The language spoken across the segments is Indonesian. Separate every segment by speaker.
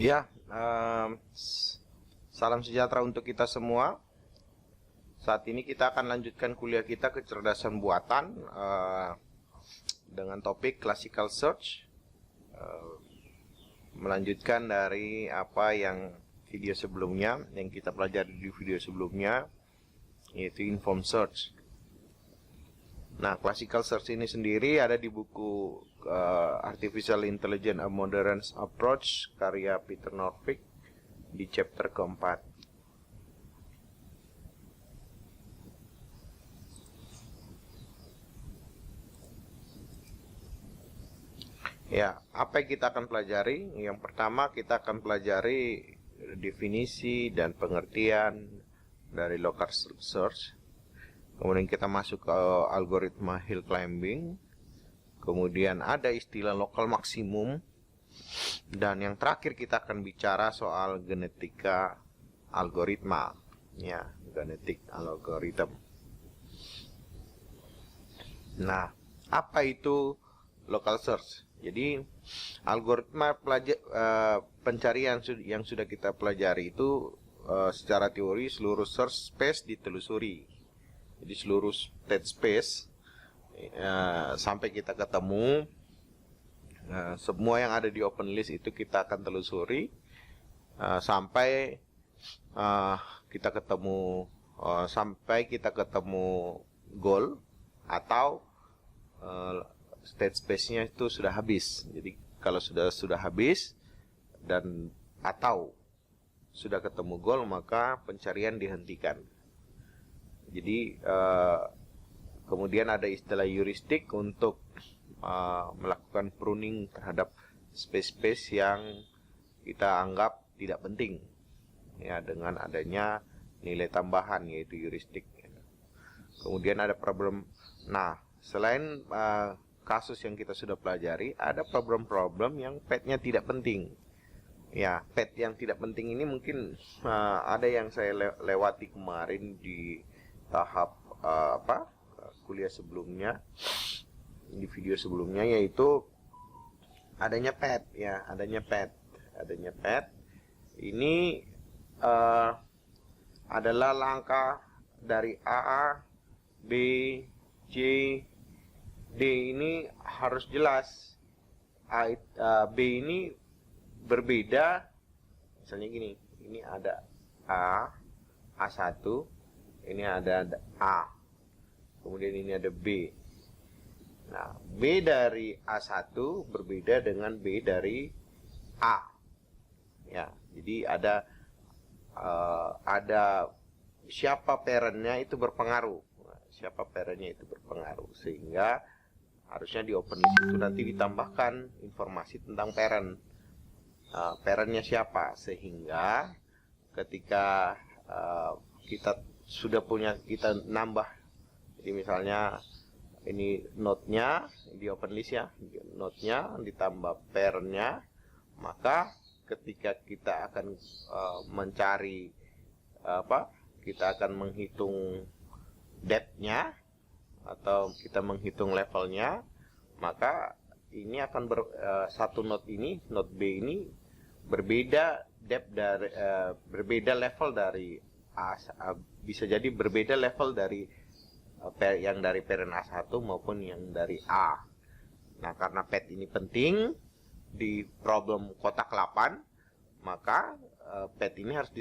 Speaker 1: Ya, salam sejahtera untuk kita semua. Saat ini kita akan lanjutkan kuliah kita kecerdasan buatan dengan topik classical search. Melanjutkan dari apa yang video sebelumnya, yang kita pelajari di video sebelumnya, yaitu informed search. Nah, classical search ini sendiri ada di buku Artificial Intelligence: A Modern Approach karya Peter Norvig di chapter keempat. Ya, apa yang kita akan pelajari? Yang pertama kita akan pelajari definisi dan pengertian dari local search. Kemudian kita masuk ke algoritma hill climbing. Kemudian ada istilah lokal maksimum. Dan yang terakhir kita akan bicara soal genetika algoritma. Ya, genetik algoritma. Nah, apa itu local search? Jadi, algoritma pencarian yang sudah kita pelajari itu secara teori seluruh search space ditelusuri. Jadi seluruh state space sampai kita ketemu semua yang ada di open list itu kita akan telusuri sampai kita ketemu goal atau state space-nya itu sudah habis. Jadi kalau sudah habis dan atau sudah ketemu goal, maka pencarian dihentikan. Jadi kemudian ada istilah heuristik untuk melakukan pruning terhadap space-space yang kita anggap tidak penting, ya, dengan adanya nilai tambahan yaitu heuristik. Kemudian ada problem. Nah, selain kasus yang kita sudah pelajari, ada problem-problem yang petnya tidak penting. Ya, pet yang tidak penting ini mungkin ada yang saya lewati kemarin di tahap kuliah sebelumnya, di video sebelumnya, yaitu adanya pet. Ya, adanya pet ini adalah langkah dari A, B, C, D ini harus jelas. B ini berbeda, misalnya gini, ini ada A1, ini ada A, kemudian ini ada B. Nah, B dari A1 berbeda dengan B dari A. Ya, jadi ada siapa parentnya itu berpengaruh. Siapa parentnya itu berpengaruh, sehingga harusnya di open list itu nanti ditambahkan informasi tentang parent. Parentnya siapa, sehingga ketika kita nambah, jadi misalnya ini node-nya di open list, ya, node-nya ditambah parent-nya, maka ketika kita akan mencari kita akan menghitung depth-nya atau kita menghitung levelnya, maka ini akan satu node ini, node B ini berbeda depth dari berbeda level dari bisa jadi berbeda level dari yang dari parent A1 maupun yang dari A. Nah, karena pet ini penting di problem kotak 8, maka pet ini harus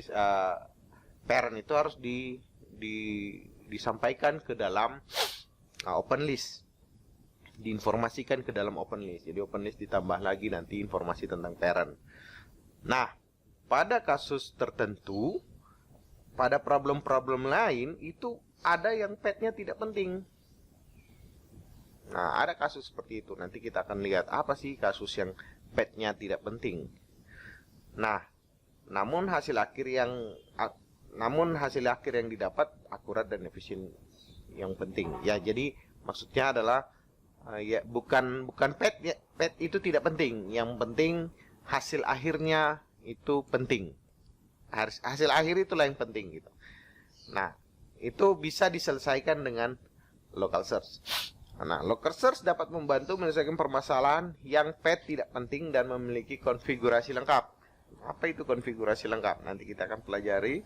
Speaker 1: parent itu harus disampaikan ke dalam open list, diinformasikan ke dalam open list. Jadi open list ditambah lagi nanti informasi tentang parent. Nah, pada kasus tertentu, pada problem-problem lain itu ada yang petnya tidak penting. Nah, ada kasus seperti itu. Nanti kita akan lihat apa sih kasus yang petnya tidak penting. Nah, namun hasil akhir yang didapat akurat dan efisien yang penting. Ya, jadi maksudnya adalah ya bukan pet, ya, pet itu tidak penting. Yang penting hasil akhirnya itu penting. Hasil akhir itulah yang penting gitu. Nah, itu bisa diselesaikan dengan local search. Nah, local search dapat membantu menyelesaikan permasalahan yang pet tidak penting dan memiliki konfigurasi lengkap. Apa itu konfigurasi lengkap? Nanti kita akan pelajari.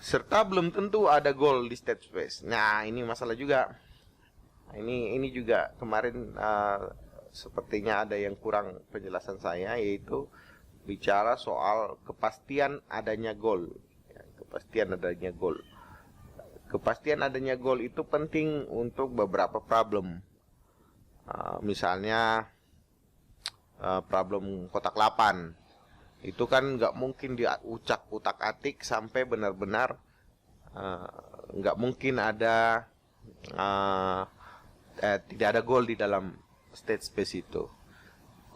Speaker 1: Serta belum tentu ada goal di state space. Nah, ini masalah juga. Ini juga kemarin sepertinya ada yang kurang penjelasan saya, yaitu bicara soal kepastian adanya goal. Kepastian adanya goal. Kepastian adanya goal itu penting untuk beberapa problem. Misalnya problem kotak 8. Itu kan nggak mungkin diutak-atik sampai benar-benar nggak mungkin ada tidak ada goal di dalam state space itu.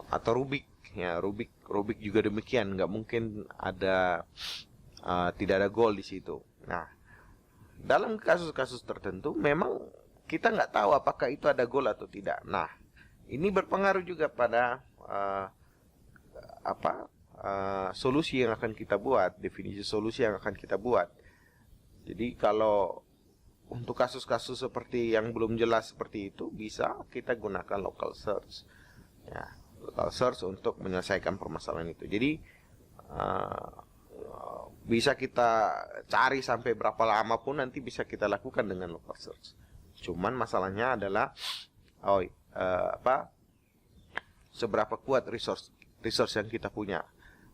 Speaker 1: Atau Rubik, ya Rubik juga demikian, nggak mungkin ada tidak ada goal di situ. Nah, dalam kasus-kasus tertentu memang kita nggak tahu apakah itu ada goal atau tidak. Nah, ini berpengaruh juga pada solusi yang akan kita buat, definisi solusi yang akan kita buat. Jadi kalau untuk kasus-kasus seperti yang belum jelas seperti itu, bisa kita gunakan local search. Ya, local search untuk menyelesaikan permasalahan itu. Jadi bisa kita cari sampai berapa lama pun nanti bisa kita lakukan dengan local search. Cuman masalahnya adalah seberapa kuat resource yang kita punya.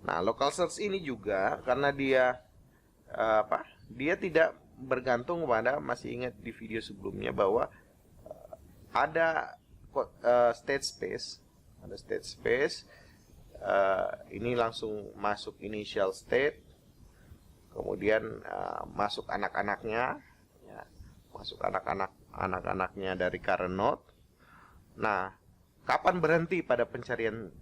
Speaker 1: Nah, local search ini juga karena dia dia tidak bergantung pada, masih ingat di video sebelumnya bahwa ada state space, ini langsung masuk initial state, kemudian masuk anak-anaknya, ya, masuk anak-anaknya dari current node. Nah, kapan berhenti pada pencarian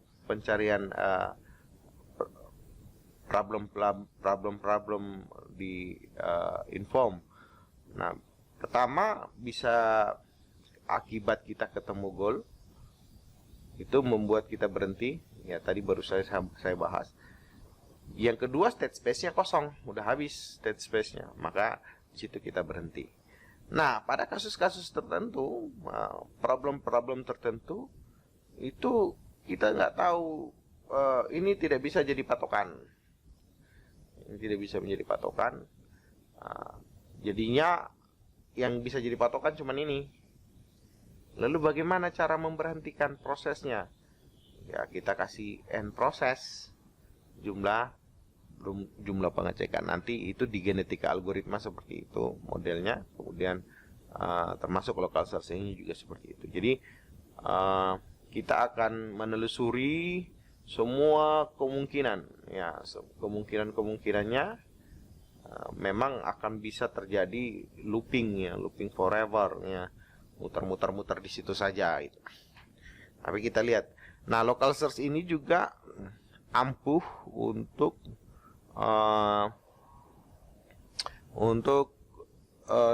Speaker 1: problem di inform. Nah, pertama bisa akibat kita ketemu goal, itu membuat kita berhenti. Ya, tadi baru saya bahas. Yang kedua, state space-nya kosong, udah habis state space-nya, maka di situ kita berhenti. Nah, pada kasus-kasus tertentu, problem-problem tertentu, itu kita nggak tahu, ini tidak bisa jadi patokan. Ini tidak bisa menjadi patokan. Jadinya yang bisa jadi patokan cuman ini. Lalu bagaimana cara memberhentikan prosesnya? Ya, kita kasih end proses, jumlah pengecekan. Nanti itu di genetika algoritma seperti itu modelnya. Kemudian termasuk local search ini juga seperti itu. Jadi kita akan menelusuri semua kemungkinan, ya, kemungkinannya memang akan bisa terjadi looping, ya, looping forever, ya, muter-muter di situ saja. Gitu. Tapi kita lihat, nah, local search ini juga ampuh untuk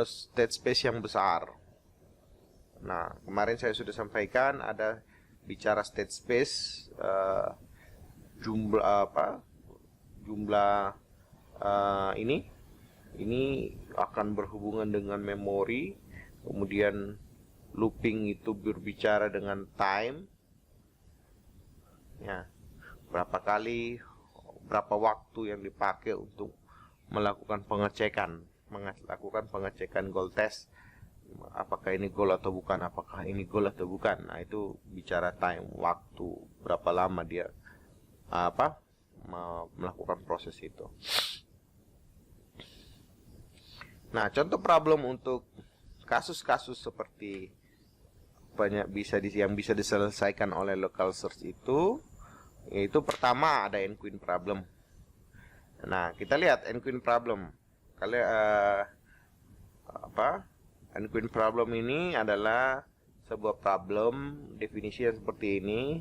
Speaker 1: state space yang besar. Nah, kemarin saya sudah sampaikan ada bicara state space, jumlah ini akan berhubungan dengan memori, kemudian looping itu berbicara dengan time, ya, berapa waktu yang dipakai untuk melakukan pengecekan goal test. Apakah ini goal atau bukan, nah itu bicara time, waktu, berapa lama dia melakukan proses itu. Nah, contoh problem untuk kasus-kasus seperti yang bisa diselesaikan oleh local search itu, yaitu pertama ada n-queen problem. Nah, kita lihat n-queen problem. N-queen problem ini adalah sebuah problem definisi yang seperti ini.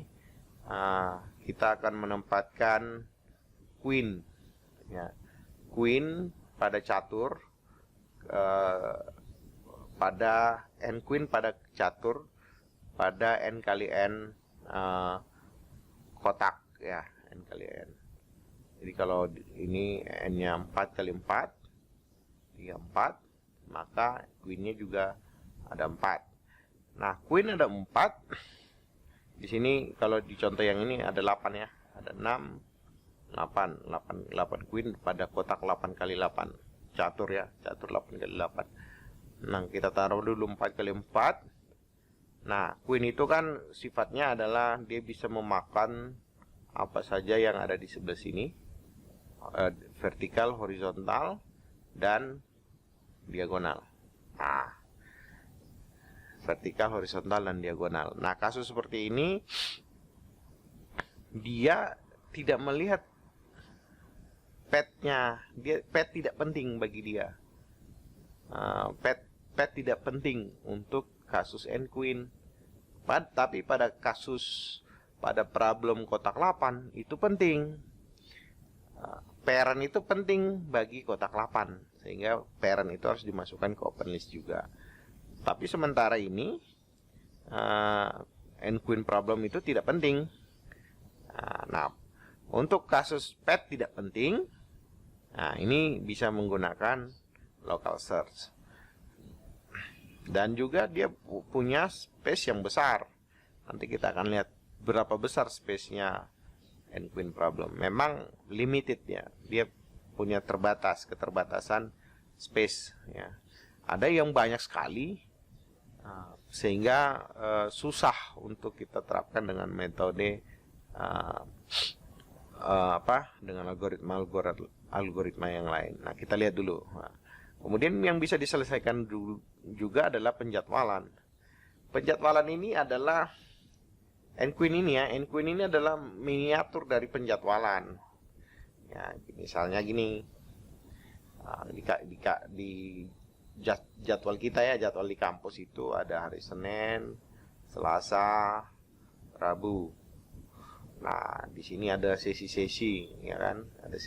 Speaker 1: Kita akan menempatkan queen, ya, queen pada catur, pada n queen pada catur pada n kali n kotak, ya, n kali n. Jadi kalau ini n-nya 4 kali 4, 34, maka queen-nya juga ada 4. Nah, queen ada 4. Di sini kalau di contoh yang ini ada 8, ya. Ada 6, 8 queen pada kotak 8 kali 8 catur ya, catur 8 kali 8. Nah, kita taruh dulu 4 kali 4. Nah, queen itu kan sifatnya adalah dia bisa memakan apa saja yang ada di sebelah sini, vertikal, horizontal, dan diagonal. Nah, vertikal, horizontal, dan diagonal. Nah, kasus seperti ini dia tidak melihat petnya, pet tidak penting bagi dia. Pet tidak penting untuk kasus n queen. Tapi pada problem kotak 8 itu penting. Parent itu penting bagi kotak 8, sehingga parent itu harus dimasukkan ke open list juga. Tapi sementara ini n queen problem itu tidak penting. Nah, untuk kasus pet tidak penting, nah ini bisa menggunakan local search. Dan juga dia punya space yang besar. Nanti kita akan lihat berapa besar space-nya n queen problem. Memang limited ya, dia punya keterbatasan space ya. Ada yang banyak sekali, sehingga susah untuk kita terapkan dengan metode dengan algoritma yang lain. Nah, kita lihat dulu. Kemudian yang bisa diselesaikan juga adalah penjadwalan. Penjadwalan ini adalah n queen ini ya. N queen ini adalah miniatur dari penjadwalan. Ya, misalnya gini. Di jadwal kita ya, jadwal di kampus itu ada hari Senin, Selasa, Rabu. Nah, di sini ada sesi-sesi, ya kan? Ada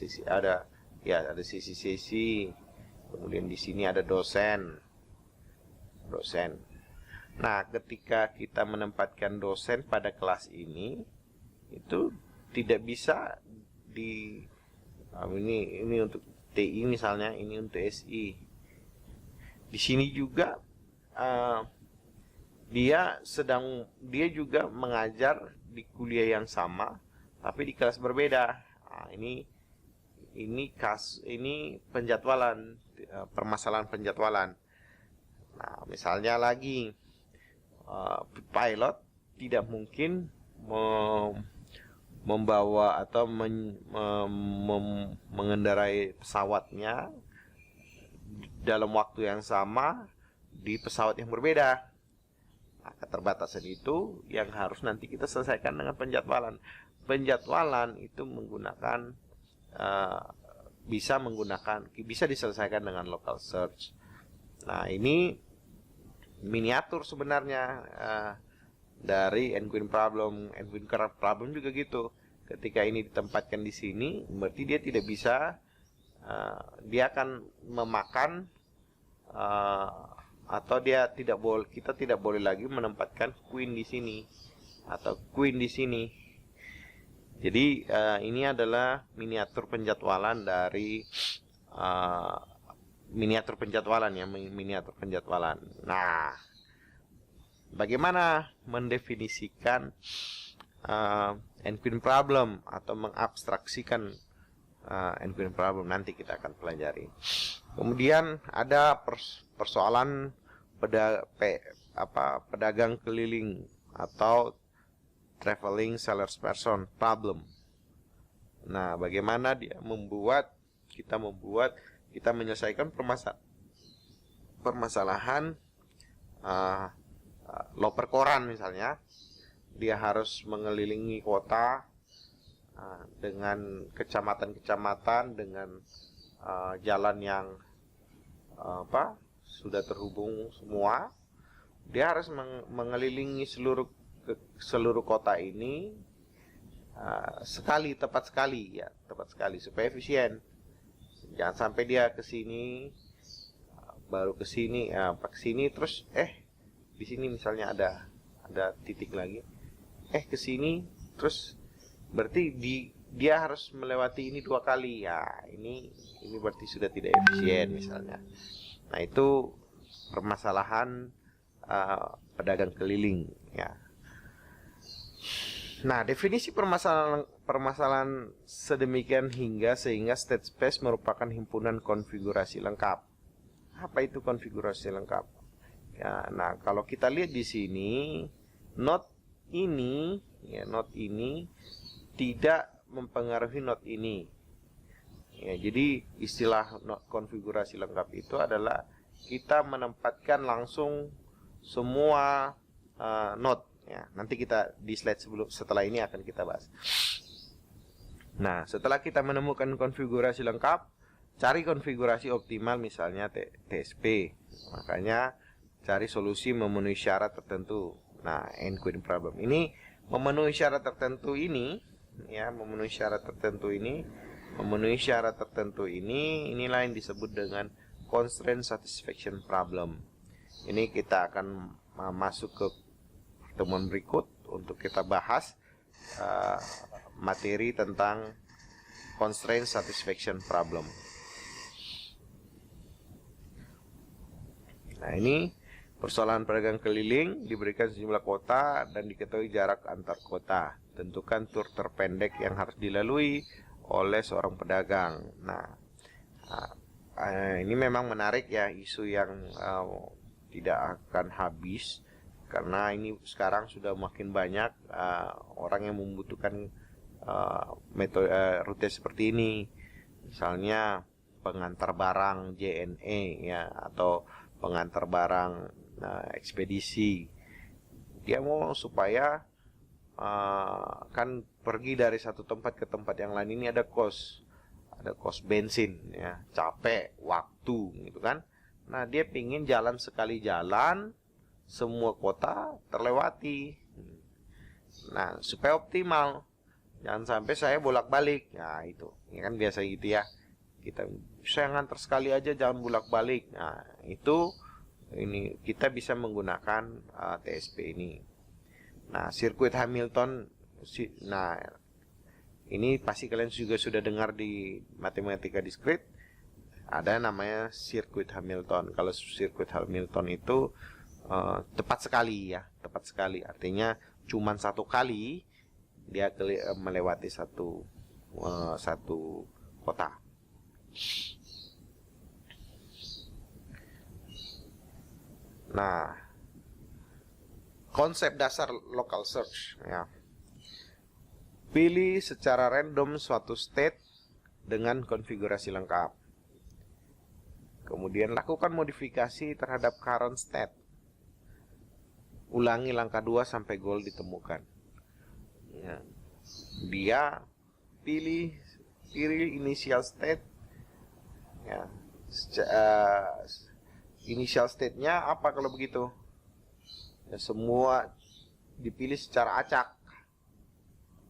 Speaker 1: sesi-sesi. Kemudian di sini ada dosen. Nah, ketika kita menempatkan dosen pada kelas ini, itu tidak bisa ini untuk TI misalnya, ini untuk SI. Di sini juga dia juga mengajar di kuliah yang sama, tapi di kelas berbeda. Nah, ini penjadwalan, permasalahan penjadwalan. Nah, misalnya lagi pilot tidak mungkin membawa atau mengendarai pesawatnya dalam waktu yang sama di pesawat yang berbeda. Nah, keterbatasan itu yang harus nanti kita selesaikan dengan penjadwalan. Penjadwalan itu bisa diselesaikan dengan local search. Nah, ini miniatur sebenarnya dari n queen problem. N queen problem juga gitu. Ketika ini ditempatkan di sini, berarti dia tidak bisa, dia akan memakan atau kita tidak boleh lagi menempatkan queen di sini atau queen di sini. Jadi ini adalah miniatur penjadwalan dari miniatur penjadwalan. Nah, bagaimana mendefinisikan n queen problem atau mengabstraksikan n queen problem, nanti kita akan pelajari. Kemudian ada persoalan pedagang keliling atau traveling salesperson problem. Nah, bagaimana kita menyelesaikan permasalahan loper koran misalnya. Dia harus mengelilingi kota dengan kecamatan-kecamatan dengan jalan yang sudah terhubung semua. Dia harus mengelilingi seluruh kota ini tepat sekali supaya efisien. Jangan sampai dia ke sini baru ke sini terus di sini misalnya ada titik lagi, ke sini terus berarti dia harus melewati ini 2 kali ya. Ini berarti sudah tidak efisien misalnya. Nah, itu permasalahan pedagang keliling ya. Nah, definisi permasalahan sedemikian sehingga state space merupakan himpunan konfigurasi lengkap. Apa itu konfigurasi lengkap? Ya, nah kalau kita lihat di sini, node ini tidak mempengaruhi node ini. Ya, jadi istilah konfigurasi lengkap itu adalah kita menempatkan langsung semua node. Ya, nanti kita di slide setelah ini akan kita bahas. Nah, setelah kita menemukan konfigurasi lengkap, cari konfigurasi optimal, misalnya TSP. Makanya cari solusi memenuhi syarat tertentu. Nah, end-to-end problem ini memenuhi syarat tertentu ini, ya, memenuhi syarat tertentu ini, inilah yang disebut dengan constraint satisfaction problem. Ini kita akan masuk ke pertemuan berikut untuk kita bahas materi tentang constraint satisfaction problem. Nah, ini persoalan pedagang keliling, diberikan sejumlah kota dan diketahui jarak antar kota. Tentukan tur terpendek yang harus dilalui oleh seorang pedagang. Nah, ini memang menarik ya, isu yang tidak akan habis. Karena ini sekarang sudah makin banyak orang yang membutuhkan metode rute seperti ini. Misalnya pengantar barang JNE ya, atau pengantar barang ekspedisi. Dia mau supaya kan pergi dari satu tempat ke tempat yang lain, ini ada cost bensin ya, capek, waktu gitu kan. Nah, dia pingin jalan sekali jalan semua kota terlewati. Nah, supaya optimal, jangan sampai saya bolak-balik. Nah, itu ya kan biasa gitu ya, kita saya nganter sekali aja, jangan bolak-balik. Nah, itu ini kita bisa menggunakan TSP ini. Nah, sirkuit Hamilton, nah ini pasti kalian juga sudah dengar di matematika diskrit, ada namanya sirkuit Hamilton. Kalau sirkuit Hamilton itu tepat sekali ya, tepat sekali, artinya cuman satu kali dia melewati satu kota. Nah, konsep dasar local search ya. Pilih secara random suatu state dengan konfigurasi lengkap. Kemudian lakukan modifikasi terhadap current state. Ulangi langkah 2 sampai goal ditemukan. Ya. Dia pilih initial state. Ya. Initial state-nya apa kalau begitu? Ya, semua dipilih secara acak.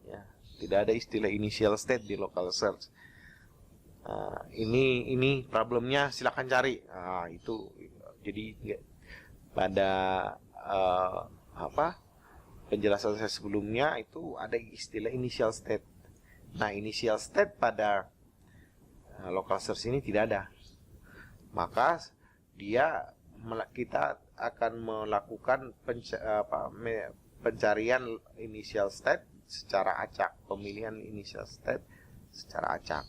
Speaker 1: Ya, tidak ada istilah initial state di local search. Ini problemnya, silakan cari. Itu jadi pada penjelasan saya sebelumnya itu ada istilah initial state. Nah, initial state pada local search ini tidak ada. Maka kita akan melakukan pencarian initial state secara acak, pemilihan initial state secara acak.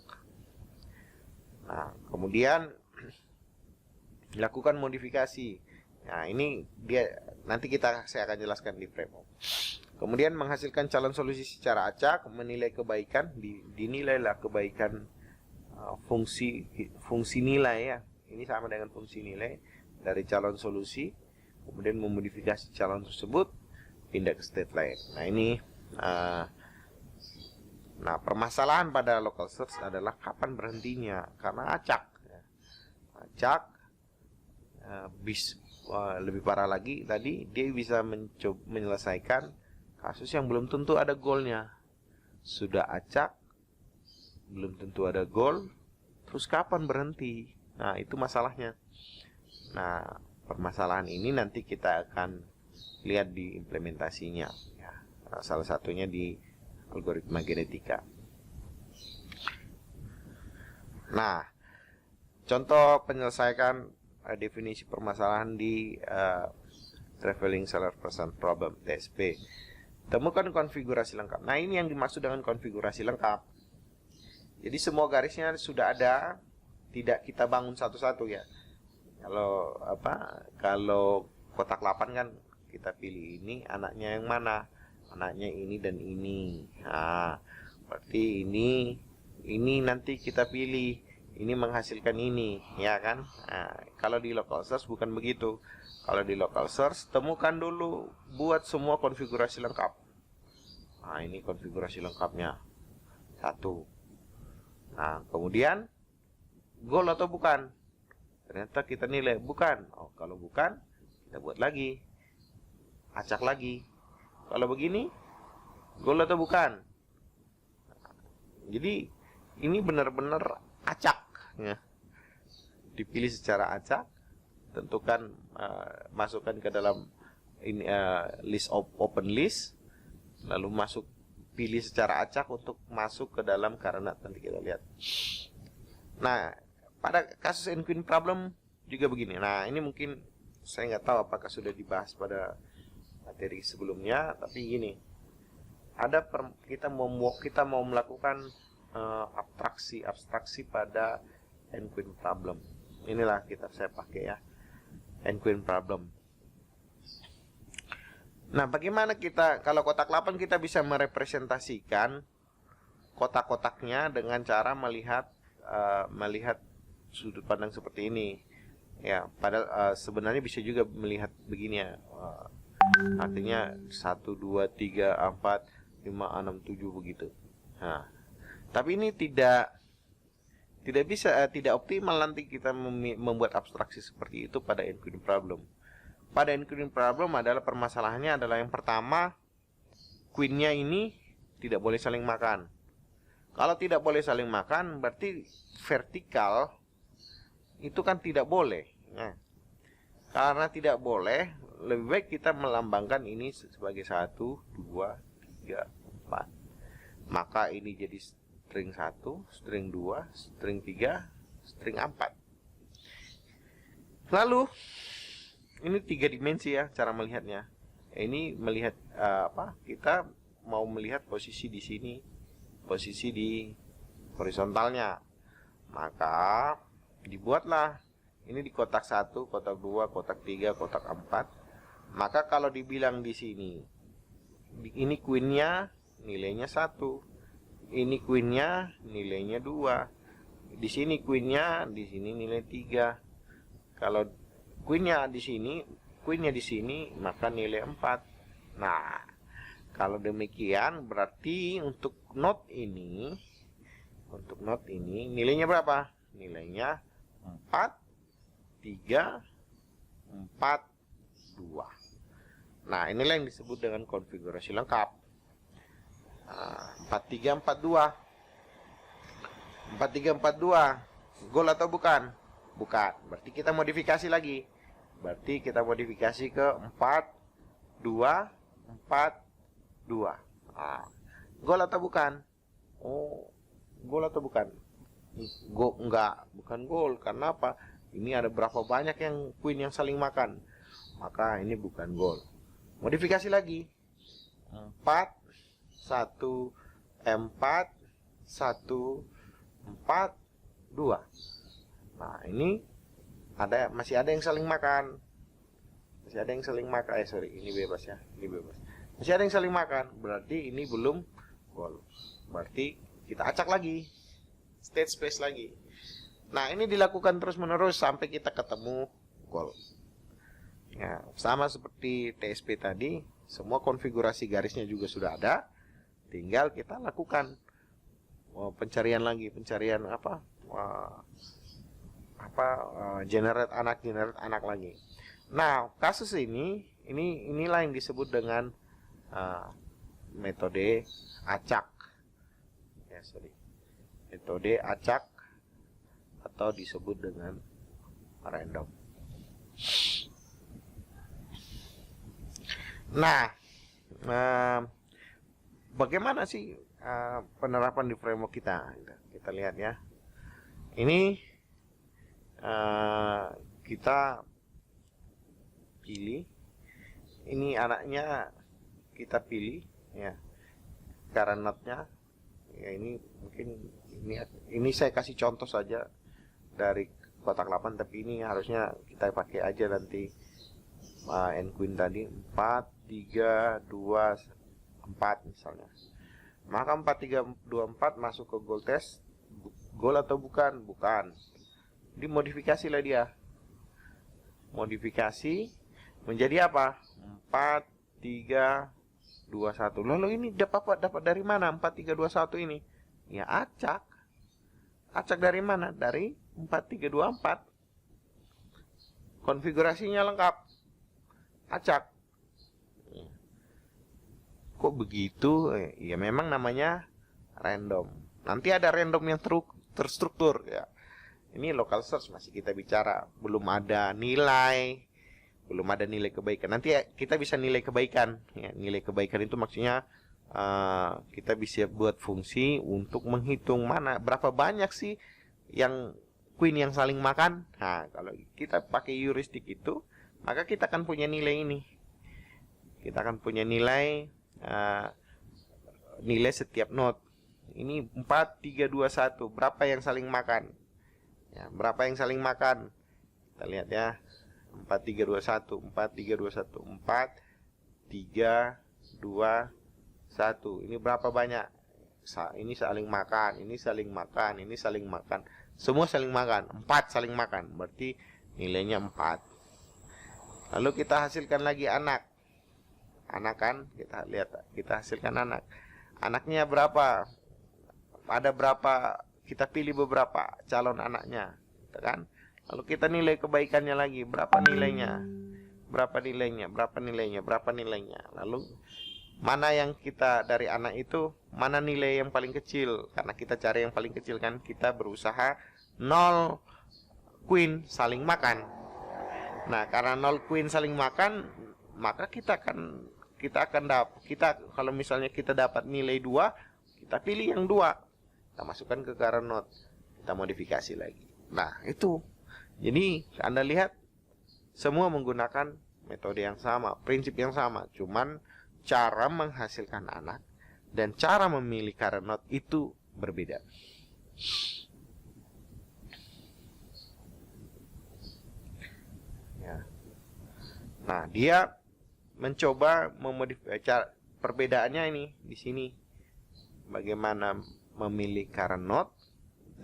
Speaker 1: Nah, kemudian dilakukan modifikasi. Nah, ini nanti saya akan jelaskan di frame. Kemudian menghasilkan calon solusi secara acak, menilai kebaikan, dinilailah kebaikan fungsi nilai ya. Ini sama dengan fungsi nilai dari calon solusi. Kemudian memodifikasi calon tersebut, pindah ke state lain. Nah, ini permasalahan pada local search adalah kapan berhentinya, karena acak. Acak lebih parah lagi, tadi dia bisa menyelesaikan kasus yang belum tentu ada goalnya. Sudah acak, belum tentu ada goal, terus kapan berhenti? Nah, itu masalahnya. Nah, permasalahan ini nanti kita akan lihat di implementasinya ya. Salah satunya di algoritma genetika. Nah, contoh penyelesaian definisi permasalahan di traveling seller person problem TSP. Temukan konfigurasi lengkap. Nah, ini yang dimaksud dengan konfigurasi lengkap. Jadi semua garisnya sudah ada, tidak kita bangun satu-satu ya. Kalau kotak 8 kan kita pilih ini anaknya yang mana? Anaknya ini dan ini. Nah, berarti ini nanti kita pilih, ini menghasilkan ini, ya kan? Nah, kalau di local source bukan begitu. Kalau di local source, temukan dulu, buat semua konfigurasi lengkap. Nah, ini konfigurasi lengkapnya. 1. Nah, kemudian goal atau bukan? Ternyata kita nilai bukan. Oh, kalau bukan, kita buat lagi. Acak lagi. Kalau begini, goal atau bukan? Jadi, ini benar-benar acak ya. Dipilih secara acak, tentukan, masukkan ke dalam ini list of open list, lalu pilih secara acak untuk masuk ke dalam karena nanti kita lihat. Nah, pada kasus NQueen problem juga begini. Nah, ini mungkin saya nggak tahu apakah sudah dibahas pada materi sebelumnya, tapi gini, kita mau melakukan abstraksi pada NQueen problem. Inilah saya pakai ya, NQueen problem. Nah, bagaimana kalau kotak 8 kita bisa merepresentasikan kotak-kotaknya dengan cara melihat sudut pandang seperti ini. Ya, padahal sebenarnya bisa juga melihat begini ya. Artinya 1, 2, 3, 4, 5, 6, 7 begitu. Nah, tapi ini tidak bisa, tidak optimal nanti kita membuat abstraksi seperti itu pada NQueen problem. Pada NQueen problem adalah permasalahannya adalah yang pertama, queen-nya ini tidak boleh saling makan. Kalau tidak boleh saling makan, berarti vertikal itu kan tidak boleh. Nah, karena tidak boleh, lebih baik kita melambangkan ini sebagai 1, 2, 3, 4. Maka ini jadi string 1, string 2, string 3, string 4. Lalu ini 3 dimensi ya cara melihatnya. Ini melihat kita mau melihat posisi di sini, posisi di horizontalnya. Maka dibuatlah ini di kotak 1, kotak 2, kotak 3, kotak 4. Maka kalau dibilang di sini, ini queen-nya nilainya 1. Ini queen-nya nilainya 2. Di sini queen-nya, di sini nilai 3. Kalau queen-nya di sini, maka nilai 4. Nah, kalau demikian berarti untuk node ini nilainya berapa? Nilainya 4, 3, 4, 2. Nah, inilah yang disebut dengan konfigurasi lengkap. 4, 3, 4, 2. 4, 3, 4, 2. Goal atau bukan? Bukan. Berarti kita modifikasi lagi. Berarti kita modifikasi ke 4, 2, 4, 2. Nah, goal atau bukan? Oh, goal atau bukan? Enggak, bukan goal. Karena apa? Ini ada berapa banyak yang queen yang saling makan. Maka ini bukan goal. Modifikasi lagi. 4, 1, 4, 1, 4, 2. Nah, ini masih ada yang saling makan. Masih ada yang saling makan. Ini bebas ya. Ini bebas. Masih ada yang saling makan. Berarti ini belum goal. Berarti kita acak lagi. State space lagi. Nah, ini dilakukan terus-menerus sampai kita ketemu goal. Ya, sama seperti TSP tadi, semua konfigurasi garisnya juga sudah ada. Tinggal kita lakukan pencarian generate anak lagi. Nah, kasus inilah yang disebut dengan metode acak. Metode acak atau disebut dengan random. Nah, bagaimana sih penerapan di framework kita? Kita lihat ya. Ini kita pilih. Ini anaknya kita pilih. ya. Current node-nya ya, ini mungkin ini saya kasih contoh saja dari kotak 8, tapi ini harusnya kita pakai aja nanti nQueen tadi 4 3 2 4 misalnya. Maka 4 3 2 4 masuk ke goal test, goal atau bukan? Bukan. Dimodifikasi lah dia. Modifikasi menjadi apa? 4 3 2 1. Lalu ini dapat dari mana 4 3 2 1 ini? Ya acak. Acak dari mana? Dari 4 3 2 4. Konfigurasinya lengkap. Acak. Kok begitu? Ya memang namanya random. Nanti ada random yang terstruktur ya. Ini local search masih kita bicara, belum ada nilai kebaikan. Nanti ya, kita bisa nilai kebaikan ya. Nilai kebaikan itu maksudnya kita bisa buat fungsi untuk menghitung berapa banyak sih yang queen yang saling makan. Nah, kalau kita pakai heuristik itu, maka kita akan punya nilai ini. Kita akan punya nilai setiap node. Ini 4 3 2 1. Berapa yang saling makan? Ya, berapa yang saling makan? Kita lihat ya. 4 3 2 1, 4 3 2 1, 4 3 2 1. Ini berapa banyak? Ini saling makan, ini saling makan, ini saling makan. Semua saling makan, 4 saling makan. Berarti nilainya 4. Lalu kita hasilkan lagi anak. Anak kan, kita lihat, kita hasilkan anak. Anaknya berapa? Ada berapa? Kita pilih beberapa calon anaknya, kan? Lalu kita nilai kebaikannya lagi, berapa nilainya? Berapa nilainya? Berapa nilainya? Berapa nilainya? Lalu mana yang kita dari anak itu, mana nilai yang paling kecil? Karena kita cari yang paling kecil kan, kita berusaha 0 queen saling makan. Nah, karena 0 queen saling makan, maka kita kalau misalnya kita dapat nilai 2, kita pilih yang 2. Kita masukkan ke current node, kita modifikasi lagi. Nah, itu. Jadi, Anda lihat semua menggunakan metode yang sama, prinsip yang sama, cuman cara menghasilkan anak dan cara memilih current node itu berbeda. Ya. Nah, dia mencoba memodifikasi. Perbedaannya ini di sini. Bagaimana memilih current node,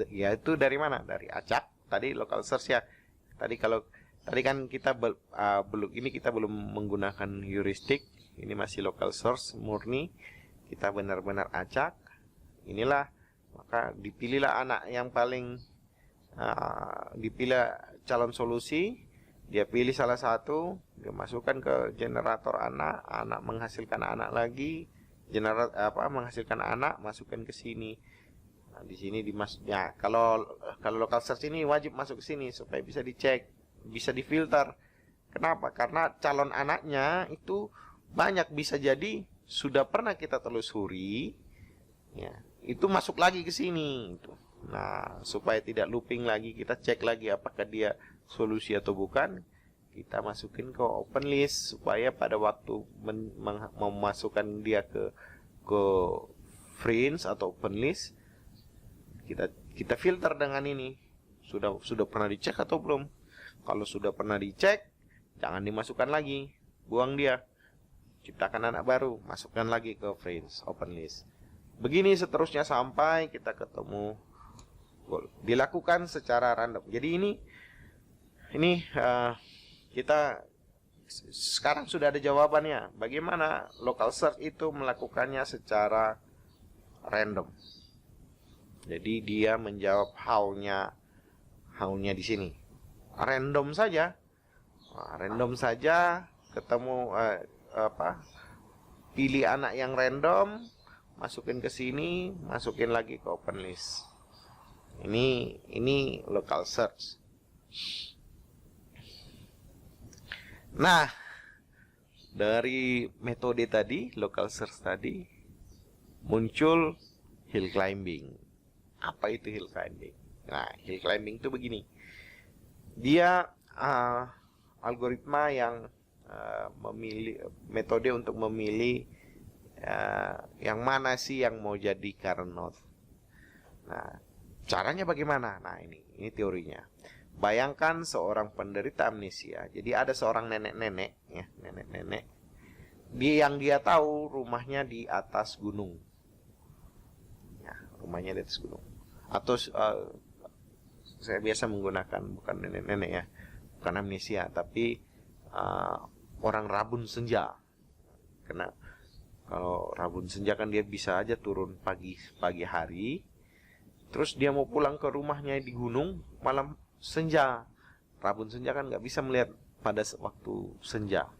Speaker 1: yaitu dari mana? Dari acak. Tadi local search ya. Tadi kan kita belum menggunakan heuristik. Ini masih local source murni. Kita benar-benar acak. Inilah, maka dipilihlah anak yang paling dipilih calon solusi. Dia pilih salah satu, dia masukkan ke generator anak menghasilkan anak lagi, menghasilkan anak, masukkan ke sini. Nah, di sini ya, kalau local search ini wajib masuk ke sini supaya bisa dicek, bisa difilter. Kenapa? Karena calon anaknya itu banyak, bisa jadi sudah pernah kita telusuri, ya, itu masuk lagi ke sini. Nah, supaya tidak looping lagi, kita cek lagi apakah dia solusi atau bukan. Kita masukin ke open list supaya pada waktu memasukkan dia ke friends atau open list, kita filter dengan ini. Sudah pernah dicek atau belum? Kalau sudah pernah dicek, jangan dimasukkan lagi, buang dia. Ciptakan anak baru, masukkan lagi ke friends, open list. Begini seterusnya sampai kita ketemu goal. Dilakukan secara random. Jadi ini kita sekarang sudah ada jawabannya. Bagaimana local search itu melakukannya secara random. Jadi dia menjawab how-nya di sini. Random saja. Random saja ketemu pilih anak yang random, masukin ke sini, masukin lagi ke open list. Ini local search. Nah, dari metode tadi, local search tadi, muncul hill climbing. Apa itu hill climbing? Nah, hill climbing itu begini. Dia algoritma yang memilih metode untuk memilih yang mana sih yang mau jadi current node. Nah, caranya bagaimana? Nah, ini teorinya. Bayangkan seorang penderita amnesia. Jadi ada seorang nenek-nenek, ya, nenek-nenek. Dia tahu rumahnya di atas gunung. Ya, rumahnya di atas gunung. Atau saya biasa menggunakan bukan nenek-nenek ya, bukan amnesia, tapi orang rabun senja. Karena kalau rabun senja kan dia bisa aja turun pagi hari, terus dia mau pulang ke rumahnya di gunung malam senja. Rabun senja kan nggak bisa melihat pada waktu senja.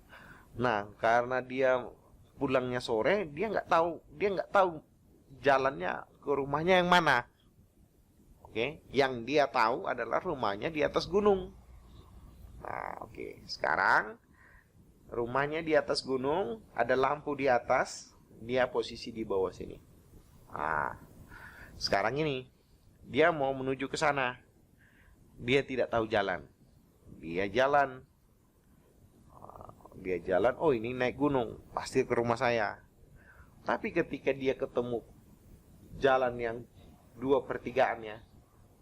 Speaker 1: Nah, karena dia pulangnya sore, dia nggak tahu jalannya ke rumahnya yang mana. Oke, yang dia tahu adalah rumahnya di atas gunung. Nah, oke, sekarang rumahnya di atas gunung, ada lampu di atas, dia posisi di bawah sini. Nah, sekarang ini dia mau menuju ke sana. Dia tidak tahu jalan. Dia jalan, oh ini naik gunung, pasti ke rumah saya. Tapi ketika dia ketemu jalan yang dua pertigaannya,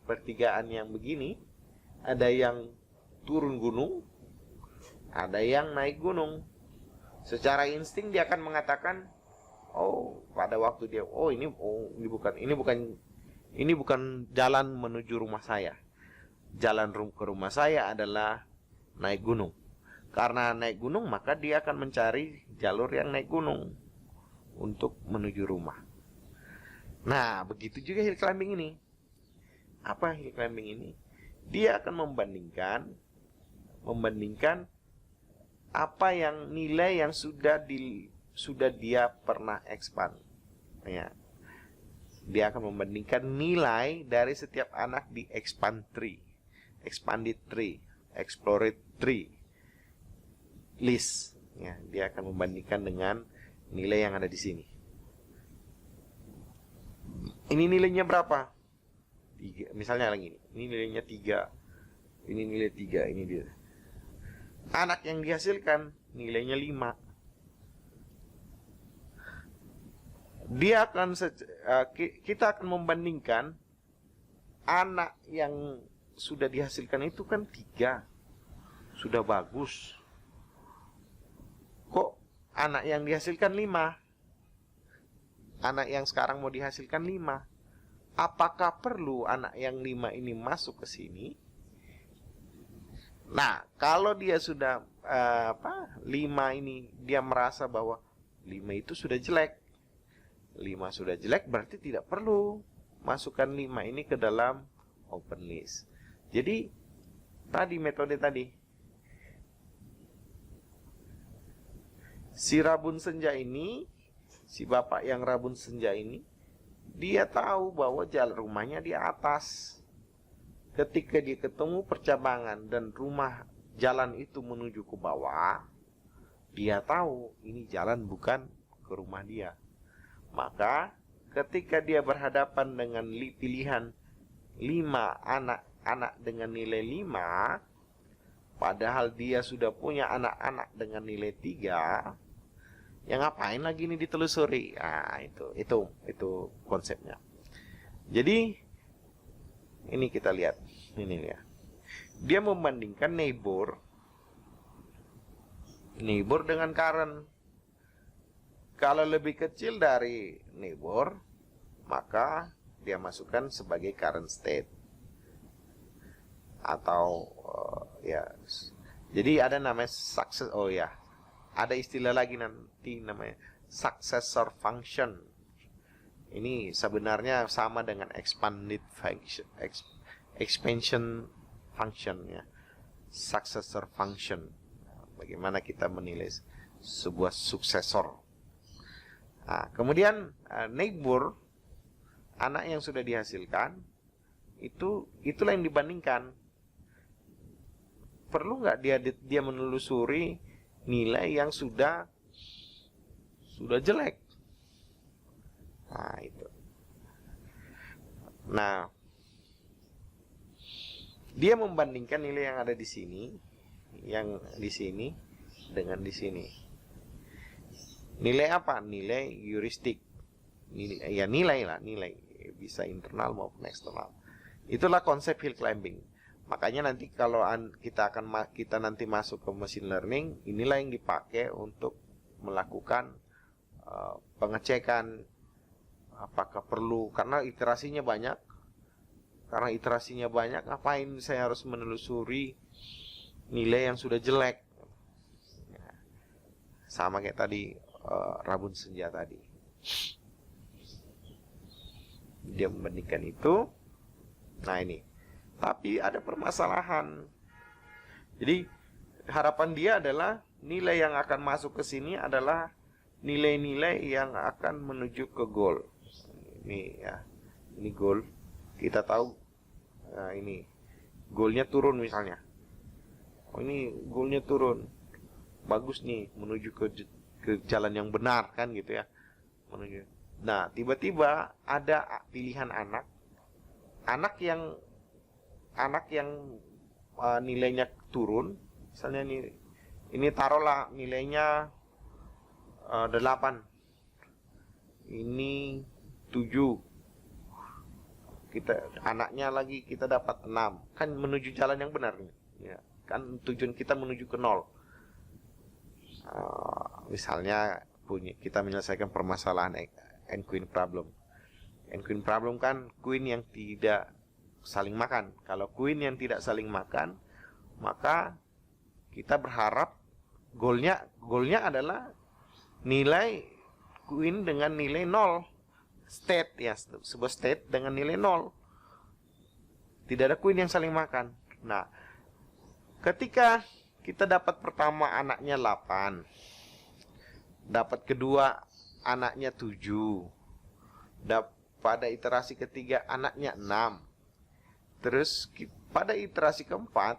Speaker 1: pertigaan yang begini, ada yang turun gunung, ada yang naik gunung. Secara insting dia akan mengatakan, oh pada waktu dia, ini bukan jalan menuju rumah saya. Jalan ke rumah saya adalah naik gunung. Karena naik gunung maka dia akan mencari jalur yang naik gunung untuk menuju rumah. Nah, begitu juga hill climbing ini. Apa hill climbing ini? Dia akan membandingkan apa yang nilai yang sudah dia pernah expand. Ya. Dia akan membandingkan nilai dari setiap anak di expanded tree, explored tree list. Ya, dia akan membandingkan dengan nilai yang ada di sini. Ini nilainya berapa? 3. Misalnya lagi ini. Ini nilainya 3. Ini nilai 3, ini dia. Anak yang dihasilkan nilainya 5. Kita akan membandingkan anak yang sudah dihasilkan itu kan 3. Sudah bagus. Kok anak yang dihasilkan 5? Anak yang sekarang mau dihasilkan 5. Apakah perlu anak yang 5 ini masuk ke sini? Nah, kalau dia sudah 5 ini, dia merasa bahwa 5 itu sudah jelek. 5 sudah jelek berarti tidak perlu masukkan 5 ini ke dalam open list. Jadi metode tadi, si rabun senja ini, si bapak yang rabun senja ini, dia tahu bahwa jalan rumahnya di atas. Ketika dia ketemu percabangan dan rumah jalan itu menuju ke bawah, dia tahu ini jalan bukan ke rumah dia. Maka ketika dia berhadapan dengan pilihan 5 anak-anak dengan nilai 5, padahal dia sudah punya anak-anak dengan nilai 3, yang ngapain lagi ini ditelusuri? Nah, itu konsepnya. Jadi ini kita lihat, ini ya. Dia membandingkan neighbor dengan current. Kalau lebih kecil dari neighbor, maka dia masukkan sebagai current state. Atau jadi ada namanya success. Oh ya, ada istilah lagi nanti namanya successor function. Ini sebenarnya sama dengan expansion function ya. Successor function. Bagaimana kita menilai sebuah suksesor. Nah, kemudian neighbor, anak yang sudah dihasilkan, itulah yang dibandingkan. Perlu nggak dia menelusuri nilai yang sudah jelek? Nah, itu. Nah, dia membandingkan nilai yang ada di sini, yang di sini dengan di sini. Nilai apa? Nilai heuristik. Nilai lah, nilai. Bisa internal maupun eksternal. Itulah konsep hill climbing. Makanya nanti kalau kita nanti masuk ke machine learning, inilah yang dipakai untuk melakukan pengecekan apakah perlu, karena iterasinya banyak. Karena iterasinya banyak, ngapain saya harus menelusuri nilai yang sudah jelek? Sama kayak tadi rabun senja tadi. Dia membandingkan itu. Nah ini. Tapi ada permasalahan. Jadi harapan dia adalah nilai yang akan masuk ke sini adalah nilai-nilai yang akan menuju ke goal. Ini ya. Ini goal. Kita tahu ini goalnya turun misalnya. Oh ini goalnya turun. Bagus nih menuju ke jalan yang benar kan gitu ya. Menuju. Nah, tiba-tiba ada pilihan anak yang nilainya turun, misalnya ini taruhlah nilainya 8, ini 7, anaknya lagi kita dapat 6, kan menuju jalan yang benar nih, ya, kan tujuan kita menuju ke 0. Misalnya kita menyelesaikan permasalahan and queen problem. And queen problem kan queen yang tidak saling makan. Kalau queen yang tidak saling makan, maka kita berharap goalnya adalah nilai queen dengan nilai 0. State ya, sebuah state dengan nilai 0. Tidak ada queen yang saling makan. Nah, ketika kita dapat pertama anaknya 8, dapat kedua anaknya 7, pada iterasi ketiga anaknya 6. Terus pada iterasi keempat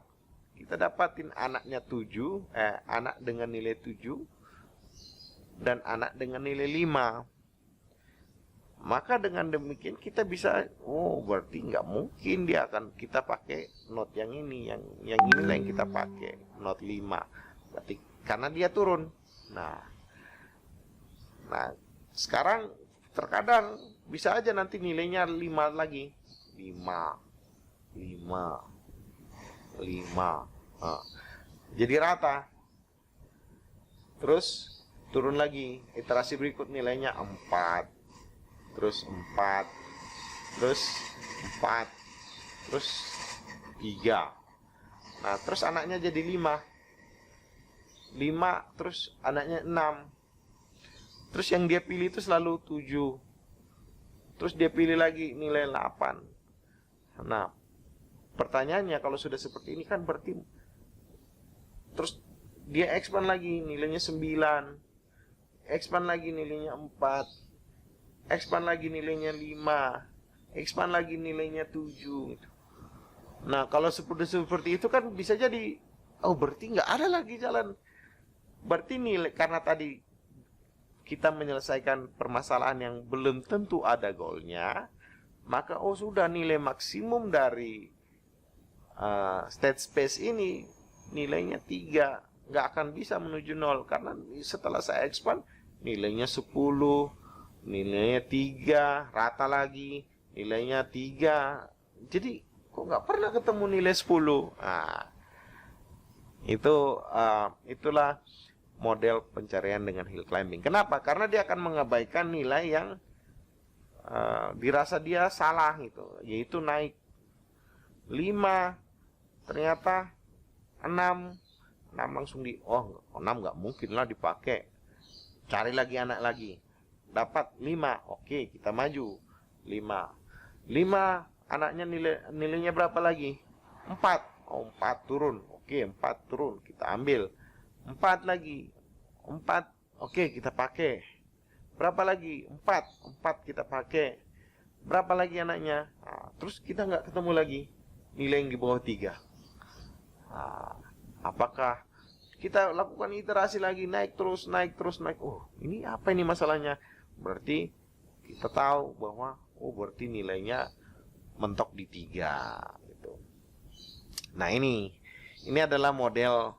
Speaker 1: kita dapatin anaknya 7, anak dengan nilai 7 dan anak dengan nilai 5. Maka dengan demikian kita bisa, berarti nggak mungkin dia akan kita pakai not yang ini, yang inilah yang kita pakai not 5. Berarti karena dia turun. Nah, sekarang terkadang bisa aja nanti nilainya 5 lagi. 5. Jadi rata. Terus turun lagi. Iterasi berikut nilainya 4. Terus 4. Terus 4. Terus 3. Nah, terus anaknya jadi 5. 5 terus anaknya 6. Terus yang dia pilih itu selalu 7. Terus dia pilih lagi nilai 8. Nah, pertanyaannya kalau sudah seperti ini kan berarti terus dia expand lagi nilainya 9. Expand lagi nilainya 4. Expand lagi nilainya 5. Expand lagi nilainya 7. Nah, kalau seperti itu kan bisa jadi berarti nggak ada lagi jalan. Berarti nilai karena tadi kita menyelesaikan permasalahan yang belum tentu ada goalnya, maka sudah nilai maksimum dari state space ini nilainya 3, nggak akan bisa menuju 0 karena setelah saya expand nilainya 10, nilainya 3, rata lagi nilainya 3, jadi kok nggak pernah ketemu nilai 10. Nah, itulah model pencarian dengan hill climbing. Kenapa? Karena dia akan mengabaikan nilai yang dirasa dia salah gitu, yaitu naik 5 ternyata 6 langsung 6 nggak mungkin lah dipakai, cari lagi anak lagi, dapat 5, oke kita maju 5 anaknya nilainya berapa lagi? 4, 4 turun, oke 4 turun kita ambil, 4 lagi, 4, oke kita pakai. Berapa lagi? 4 kita pakai. Berapa lagi anaknya? Nah, terus kita nggak ketemu lagi nilai yang di bawah 3. Nah, apakah kita lakukan iterasi lagi, naik terus. Ini apa ini masalahnya? Berarti kita tahu bahwa berarti nilainya mentok di 3 gitu. Nah, ini adalah model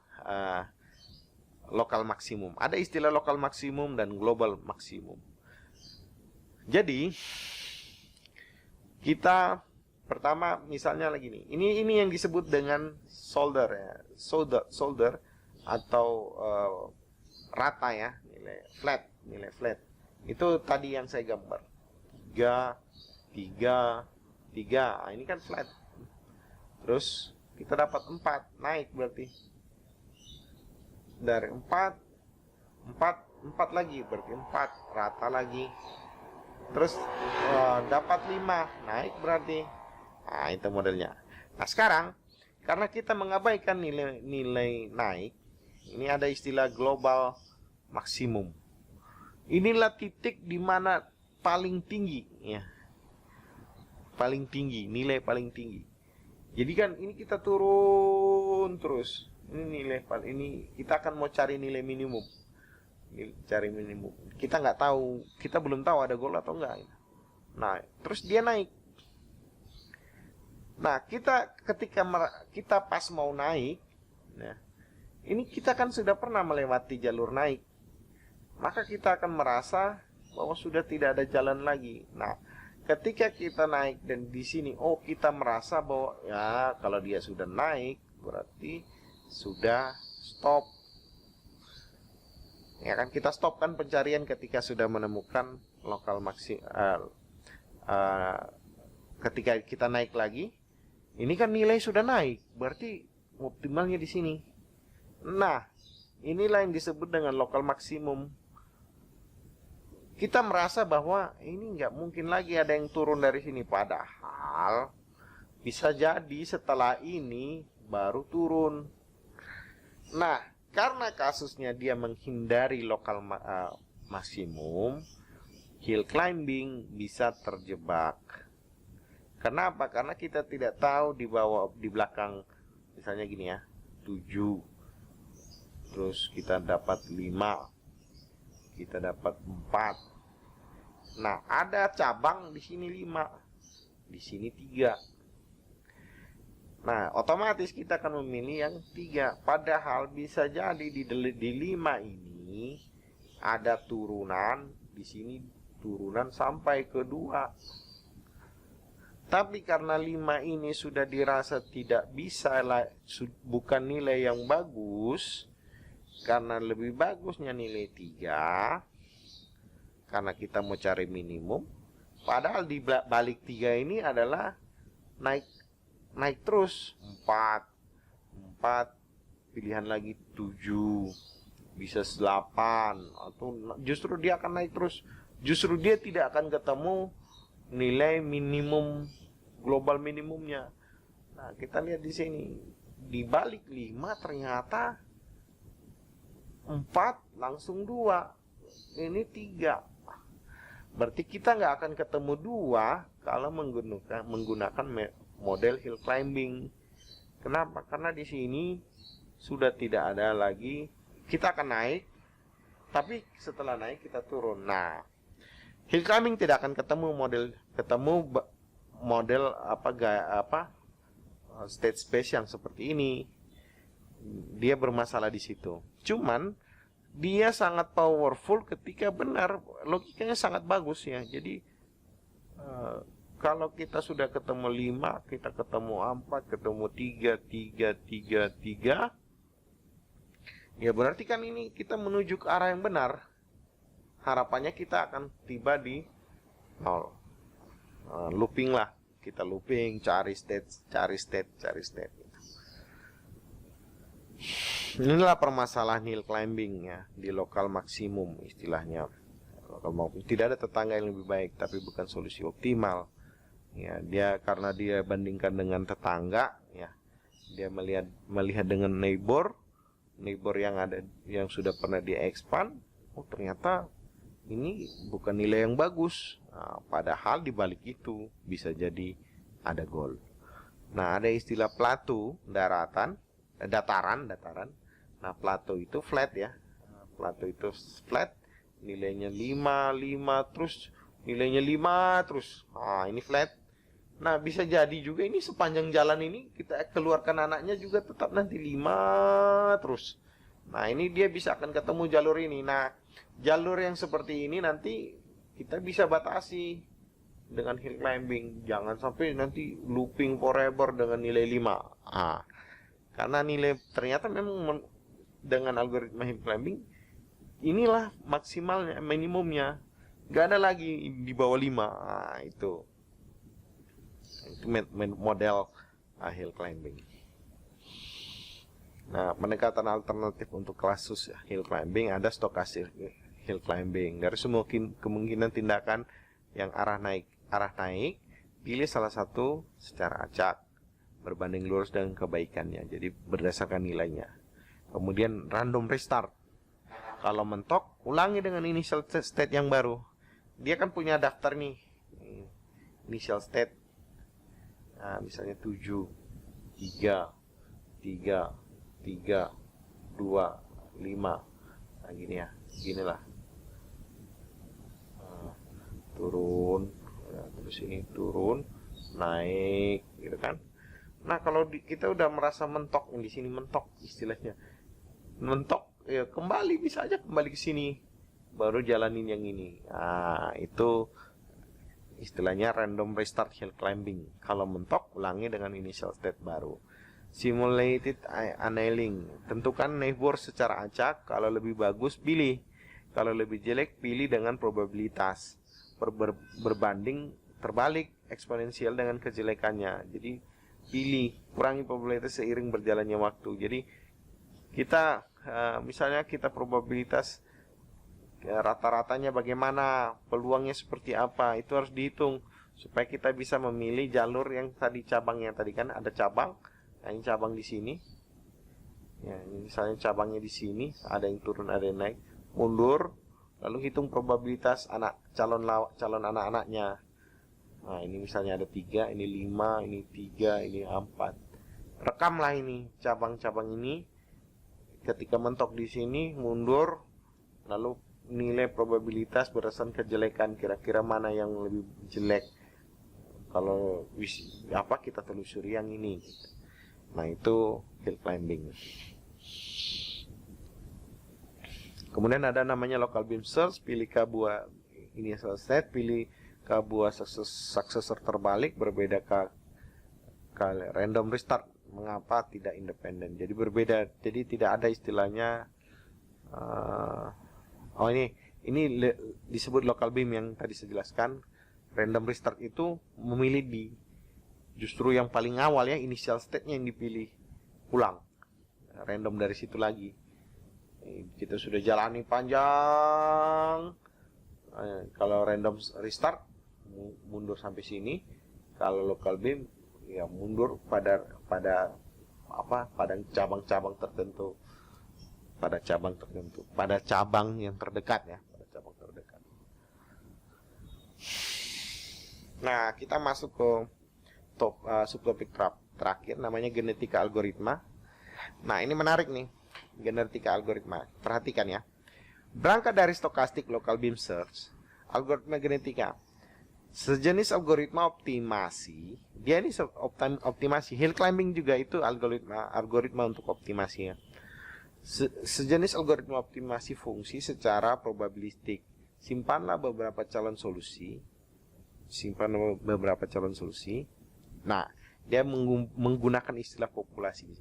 Speaker 1: lokal maksimum. Ada istilah lokal maksimum dan global maksimum. Jadi kita pertama misalnya lagi nih. Ini yang disebut dengan solder ya. Solder atau rata ya, nilai flat. Itu tadi yang saya gambar. 3. Nah, ini kan flat. Terus kita dapat 4, naik berarti. Dari 4 lagi berarti 4, rata lagi. Terus dapat 5, naik berarti. Nah, itu modelnya. Nah, sekarang karena kita mengabaikan nilai naik, ini ada istilah global maksimum. Inilah titik di mana paling tinggi ya. Paling tinggi, nilai paling tinggi. Jadi kan ini kita turun terus. Ini kita akan mau cari nilai minimum. Cari minimum. Kita nggak tahu, kita belum tahu ada goal atau enggak. Nah, terus dia naik. Nah, ketika kita pas mau naik, nah, ini kita kan sudah pernah melewati jalur naik. Maka kita akan merasa bahwa sudah tidak ada jalan lagi. Nah, ketika kita naik dan di sini, kita merasa bahwa ya kalau dia sudah naik berarti sudah stop. Ya kan, kita stop kan pencarian ketika sudah menemukan lokal ketika kita naik lagi, ini kan nilai sudah naik, berarti optimalnya di sini. Nah, inilah yang disebut dengan lokal maksimum. Kita merasa bahwa ini nggak mungkin lagi ada yang turun dari sini, padahal bisa jadi setelah ini baru turun. Nah, karena kasusnya dia menghindari lokal maksimum, hill climbing bisa terjebak. Kenapa? Karena kita tidak tahu di belakang, misalnya gini ya, 7, terus kita dapat 5, kita dapat 4. Nah, ada cabang di sini 5, di sini 3. Nah, otomatis kita akan memilih yang 3. Padahal bisa jadi di 5 ini ada turunan, di sini turunan sampai ke 2. Tapi karena 5 ini sudah dirasa tidak bisa, bukan nilai yang bagus, karena lebih bagusnya nilai 3, karena kita mau cari minimum. Padahal di balik 3 ini adalah naik terus. 4, pilihan lagi 7, bisa 8, atau justru dia akan naik terus. Justru dia tidak akan ketemu nilai minimum, global minimumnya. Nah, kita lihat di sini, di balik 5 ternyata 4 langsung 2, ini 3. Berarti kita nggak akan ketemu 2 kalau menggunakan model hill climbing. Kenapa? Karena di sini sudah tidak ada lagi, kita akan naik, tapi setelah naik kita turun. Nah, hill climbing tidak akan ketemu model state space yang seperti ini. Dia bermasalah di situ. Cuman dia sangat powerful ketika benar, logikanya sangat bagus ya. Jadi kalau kita sudah ketemu 5, kita ketemu 4, ketemu 3, ya berarti kan ini kita menuju ke arah yang benar. Harapannya kita akan tiba di 0. Looping lah, kita looping, cari state. Inilah permasalahan hill climbing ya, di lokal maksimum istilahnya. Tidak ada tetangga yang lebih baik, tapi bukan solusi optimal. Ya, karena dia bandingkan dengan tetangga, ya, dia melihat dengan neighbor yang sudah pernah dia expand. Ternyata ini bukan nilai yang bagus. Nah, padahal di balik itu bisa jadi ada goal. Nah, ada istilah plateau, dataran. Nah, plateau itu flat ya. Plateau itu flat, nilainya 5 terus, nilainya 5 terus. Nah, ini flat. Nah, bisa jadi juga ini sepanjang jalan ini kita keluarkan anaknya juga tetap nanti 5 terus. Nah, ini dia bisa akan ketemu jalur ini. Nah, jalur yang seperti ini nanti kita bisa batasi dengan hill climbing. Jangan sampai nanti looping forever dengan nilai 5. Karena nilai ternyata memang dengan algoritma hill climbing inilah maksimalnya, minimumnya. Gak ada lagi di bawah 5. Itu model hill climbing. Nah, pendekatan alternatif untuk kasus hill climbing ada stokastik hill climbing. Dari semua kemungkinan tindakan yang arah naik, pilih salah satu secara acak berbanding lurus dengan kebaikannya. Jadi berdasarkan nilainya. Kemudian random restart. Kalau mentok, ulangi dengan initial state yang baru. Dia kan punya daftar nih. Initial state. Nah, misalnya 7, 3, 2, 5. Nah, gini ya. Ginilah. Turun, terus ini turun, naik, gitu kan. Nah, kalau kita udah merasa mentok, di sini mentok istilahnya. Mentok, ya kembali, bisa aja kembali ke sini. Baru jalanin yang ini. Nah, itu istilahnya random restart hill climbing. Kalau mentok, ulangi dengan initial state baru. Simulated annealing. Tentukan neighbor secara acak. Kalau lebih bagus, pilih. Kalau lebih jelek, pilih dengan probabilitas. Berbanding terbalik eksponensial dengan kejelekannya. Jadi pilih, kurangi probabilitas seiring berjalannya waktu. Jadi kita misalnya kita probabilitas rata-ratanya bagaimana, peluangnya seperti apa, itu harus dihitung supaya kita bisa memilih jalur yang tadi cabangnya tadi kan ada cabang. Nah, ini cabang di sini. Ya, ini misalnya cabangnya di sini, ada yang turun, ada yang naik, mundur. Lalu hitung probabilitas calon anak-anaknya. Nah, ini misalnya ada 3, ini 5, ini 3, ini 4. Rekamlah ini cabang-cabang ini. Ketika mentok di sini, mundur, lalu nilai probabilitas berdasarkan kejelekan, kira-kira mana yang lebih jelek. Kalau kita telusuri yang ini. Nah, itu hill climbing. Kemudian ada namanya local beam search, pilih buah initial state, pilih buah successor terbalik, berbeda ke random restart. Mengapa tidak independen? Jadi berbeda, jadi tidak ada istilahnya ini disebut local beam yang tadi saya jelaskan. Random restart itu memilih justru yang paling awal ya, initial state-nya yang dipilih, ulang random dari situ lagi. Kita sudah jalani panjang. Kalau random restart mundur sampai sini. Kalau local beam ya mundur pada cabang-cabang tertentu. Pada cabang yang terdekat ya, pada cabang terdekat. Nah, kita masuk ke subtopik terakhir, namanya genetika algoritma. Nah, ini menarik nih, genetika algoritma. Perhatikan ya. Berangkat dari stokastik local beam search, algoritma genetika sejenis algoritma optimasi. Dia ini optimasi. Hill climbing juga itu algoritma untuk optimasi ya. Sejenis algoritma optimasi fungsi secara probabilistik. Simpanlah beberapa calon solusi. Nah, dia menggunakan istilah populasi.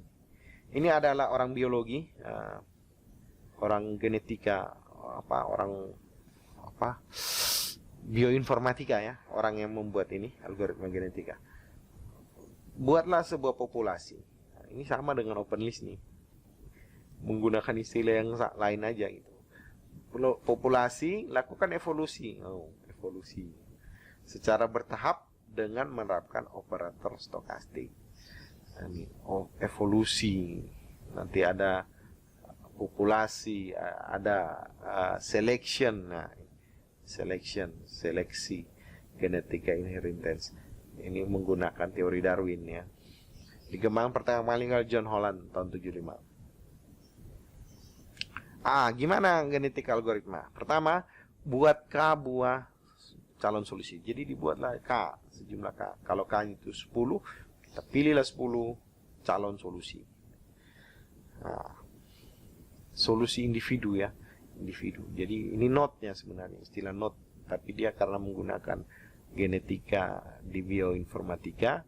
Speaker 1: Ini adalah orang biologi, orang genetika, bioinformatika ya, orang yang membuat ini algoritma genetika. Buatlah sebuah populasi. Nah, ini sama dengan open list nih. Menggunakan istilah yang lain aja gitu. Populasi, lakukan evolusi. Evolusi. Secara bertahap dengan menerapkan operator stokastik. Ini evolusi. Nanti ada populasi, ada selection. Nah, seleksi genetika inheritance. Ini menggunakan teori Darwin ya. Dikembangkan pertama kali oleh John Holland tahun 75. Gimana genetika algoritma? Pertama, buat buah calon solusi. Jadi dibuatlah sejumlah K. Kalau K itu 10, kita pilihlah 10 calon solusi. solusi individu ya, individu. Jadi ini node-nya sebenarnya, istilah node, tapi dia karena menggunakan genetika di bioinformatika,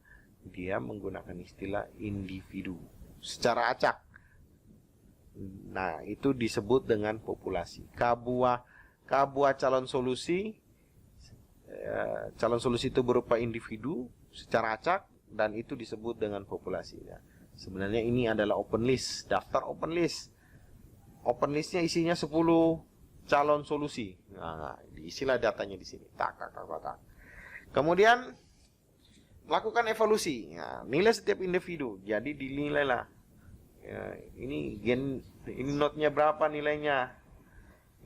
Speaker 1: dia menggunakan istilah individu secara acak. Nah, itu disebut dengan populasi. Kabuah calon solusi itu berupa individu secara acak, dan itu disebut dengan populasi ya. Sebenarnya ini adalah open list, daftar open list. Open listnya isinya 10 calon solusi. Nah, diisilah datanya di sini. Tak. Kemudian lakukan evolusi. Nah, nilai setiap individu. Jadi dinilailah. Ya, ini node-nya berapa nilainya?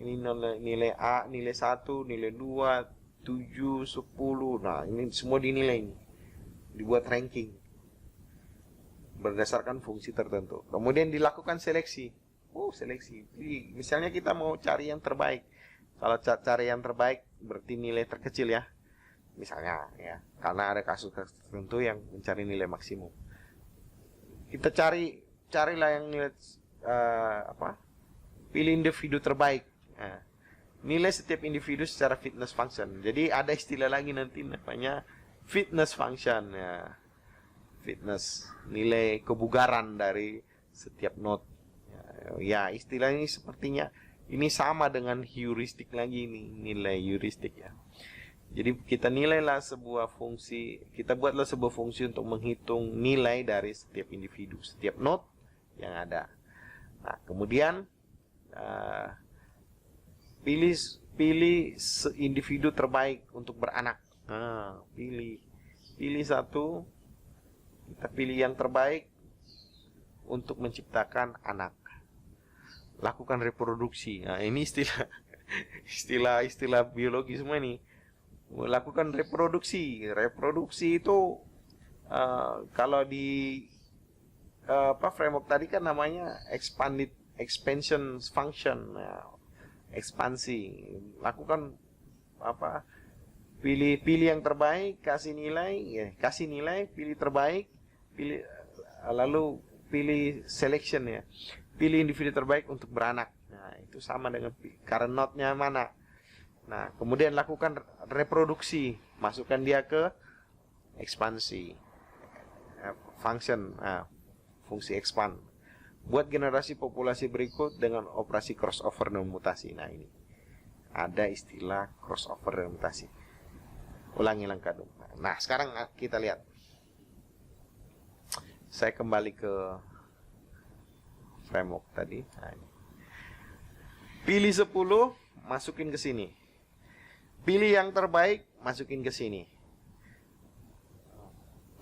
Speaker 1: Ini nilai A, nilai 1, nilai 2, 7, 10. Nah, ini semua dinilai ini. Dibuat ranking berdasarkan fungsi tertentu. Kemudian dilakukan seleksi. Seleksi. Jadi, misalnya kita mau cari yang terbaik. Kalau cari yang terbaik berarti nilai terkecil ya. Misalnya ya, karena ada kasus tertentu yang mencari nilai maksimum. Kita carilah yang nilai pilih individu terbaik. Nah, nilai setiap individu secara fitness function. Jadi ada istilah lagi nanti namanya fitness function ya. Fitness, nilai kebugaran dari setiap node. Ya, istilah ini sepertinya ini sama dengan heuristik lagi ini, nilai heuristik ya. Jadi kita nilailah sebuah fungsi, kita buatlah sebuah fungsi untuk menghitung nilai dari setiap individu, setiap node yang ada. Nah, kemudian pilih individu terbaik untuk beranak. Nah, pilih satu, kita pilih yang terbaik untuk menciptakan anak. Lakukan reproduksi. Nah, ini istilah biologi semua ini. Lakukan reproduksi. Reproduksi itu kalau di framework tadi kan namanya expansion function. Nah, ekspansi. Lakukan pilih yang terbaik, kasih nilai, pilih terbaik, lalu pilih selection ya. Pilih individu terbaik untuk beranak. Nah, itu sama dengan current node-nya mana. Nah, kemudian lakukan reproduksi, masukkan dia ke ekspansi function, fungsi expand. Buat generasi populasi berikut dengan operasi crossover dan mutasi. Nah, ini ada istilah crossover dan mutasi. Ulangi langkah dulu. Nah, sekarang kita lihat. Saya kembali ke framework tadi. Nah, ini. Pilih 10, masukin ke sini. Pilih yang terbaik, masukin ke sini.